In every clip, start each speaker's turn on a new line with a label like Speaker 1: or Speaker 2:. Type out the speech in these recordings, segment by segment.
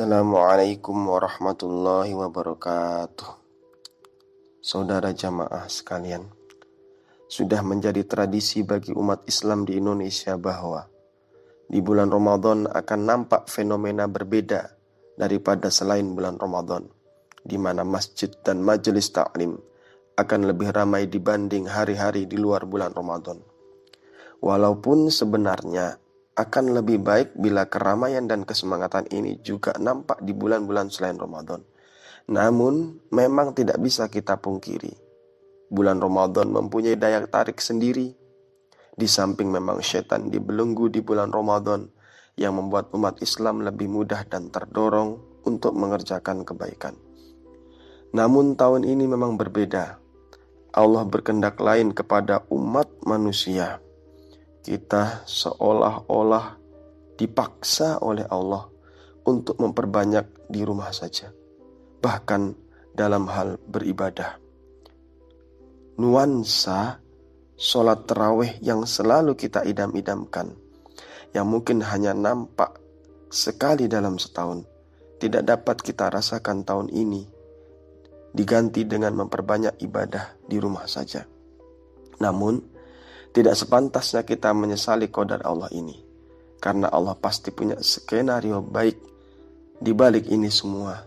Speaker 1: Assalamualaikum warahmatullahi wabarakatuh. Saudara jamaah sekalian, sudah menjadi tradisi bagi umat Islam di Indonesia bahwa di bulan Ramadan akan nampak fenomena berbeda daripada selain bulan Ramadan, di mana masjid dan majelis ta'lim akan lebih ramai dibanding hari-hari di luar bulan Ramadan. Walaupun sebenarnya akan lebih baik bila keramaian dan kesemangatan ini juga nampak di bulan-bulan selain Ramadan. Namun, memang tidak bisa kita pungkiri, bulan Ramadan mempunyai daya tarik sendiri. Di samping memang setan dibelenggu di bulan Ramadan yang membuat umat Islam lebih mudah dan terdorong untuk mengerjakan kebaikan. Namun tahun ini memang berbeda. Allah berkehendak lain kepada umat manusia. Kita seolah-olah dipaksa oleh Allah untuk memperbanyak di rumah saja, bahkan dalam hal beribadah. Nuansa sholat tarawih yang selalu kita idam-idamkan, yang mungkin hanya nampak sekali dalam setahun, tidak dapat kita rasakan tahun ini, diganti dengan memperbanyak ibadah di rumah saja. Namun, tidak sepantasnya kita menyesali qadar Allah ini, karena Allah pasti punya skenario baik di balik ini semua,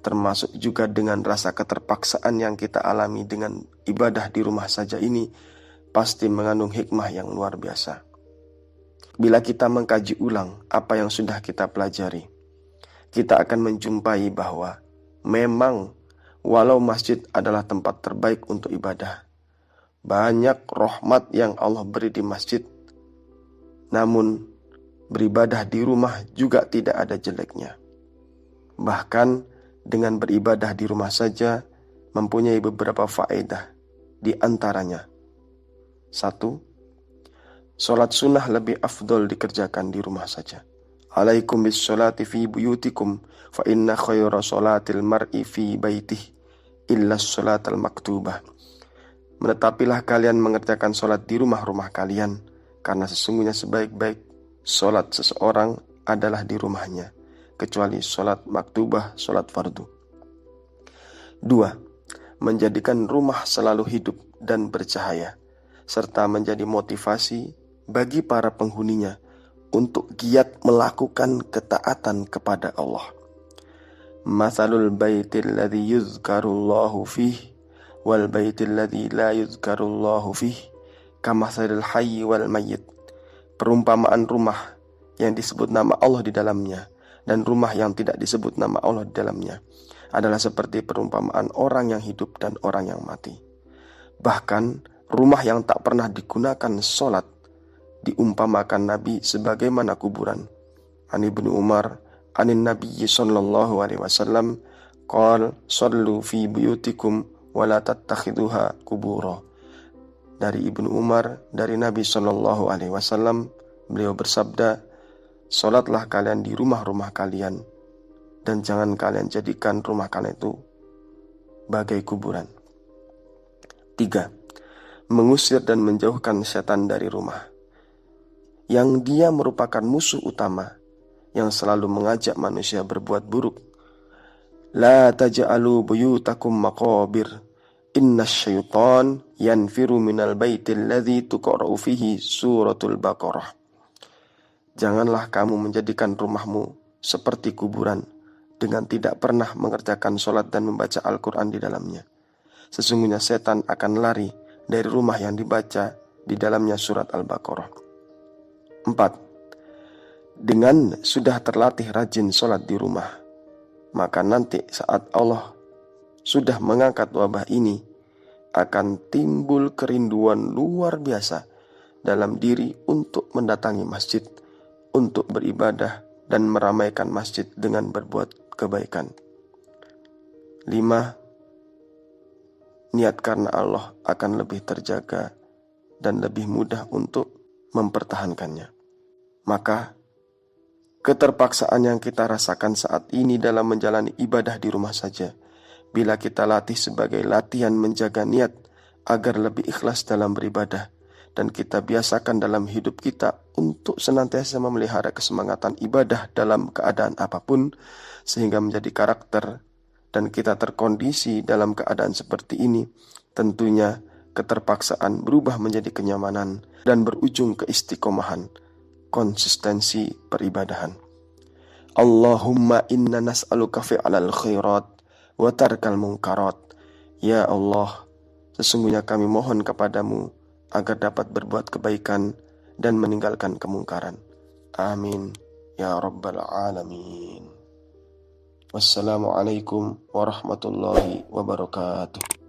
Speaker 1: termasuk juga dengan rasa keterpaksaan yang kita alami dengan ibadah di rumah saja ini, pasti mengandung hikmah yang luar biasa. Bila kita mengkaji ulang apa yang sudah kita pelajari, kita akan menjumpai bahwa memang walau masjid adalah tempat terbaik untuk ibadah, banyak rahmat yang Allah beri di masjid, namun beribadah di rumah juga tidak ada jeleknya. Bahkan dengan beribadah di rumah saja mempunyai beberapa faedah. Di antaranya, 1. Sholat sunnah lebih afdol dikerjakan di rumah saja. Alaikum bis sholati fi buyutikum fa inna khaira sholatil mar'i fi baitih illa sholatal maktubah. Menetapilah kalian mengerjakan sholat di rumah-rumah kalian, karena sesungguhnya sebaik-baik sholat seseorang adalah di rumahnya, kecuali sholat maktubah, sholat fardu. 2. Menjadikan rumah selalu hidup dan bercahaya, serta menjadi motivasi bagi para penghuninya untuk giat melakukan ketaatan kepada Allah. Mathalul baitil ladzi yuzkarullahu fihi wal baitil ladzi la yuzkarullahu fihi kamathalil hayyi wal mayyit. Perumpamaan rumah yang disebut nama Allah di dalamnya dan rumah yang tidak disebut nama Allah di dalamnya adalah seperti perumpamaan orang yang hidup dan orang yang mati. Bahkan rumah yang tak pernah digunakan sholat diumpamakan Nabi sebagaimana kuburan. An Ibnu Umar anin Nabi sallallahu alaihi wasallam qala sallu fi buyutikum wa la tattakhiduha kubura. Dari Ibnu Umar, dari Nabi sallallahu alaihi wasallam, beliau bersabda, "Salatlah kalian di rumah-rumah kalian dan jangan kalian jadikan rumah kalian itu bagai kuburan." 3. Mengusir dan menjauhkan setan dari rumah, yang dia merupakan musuh utama yang selalu mengajak manusia berbuat buruk. La taj'alu buyutakum maqabir, inna syaitan yanfiru minal baitil ladzi tuqra'u fihi suratul Baqarah. Janganlah kamu menjadikan rumahmu seperti kuburan dengan tidak pernah mengerjakan sholat dan membaca Al-Quran di dalamnya. Sesungguhnya setan akan lari dari rumah yang dibaca di dalamnya surat Al-Baqarah. 4. Dengan sudah terlatih rajin sholat di rumah, maka nanti saat Allah sudah mengangkat wabah ini, akan timbul kerinduan luar biasa dalam diri untuk mendatangi masjid, untuk beribadah dan meramaikan masjid dengan berbuat kebaikan. 5. Niat karena Allah akan lebih terjaga dan lebih mudah untuk mempertahankannya. Maka keterpaksaan yang kita rasakan saat ini dalam menjalani ibadah di rumah saja, bila kita latih sebagai latihan menjaga niat agar lebih ikhlas dalam beribadah, dan kita biasakan dalam hidup kita untuk senantiasa memelihara kesemangatan ibadah dalam keadaan apapun, sehingga menjadi karakter dan kita terkondisi dalam keadaan seperti ini, tentunya keterpaksaan berubah menjadi kenyamanan dan berujung ke istiqomahan, konsistensi peribadahan. Allahumma inna nas'aluka fi'lal khairat wa tarkal munkarat. Ya Allah, sesungguhnya kami mohon kepadamu agar dapat berbuat kebaikan dan meninggalkan kemungkaran. Amin ya rabbal alamin. Wassalamualaikum warahmatullahi wabarakatuh.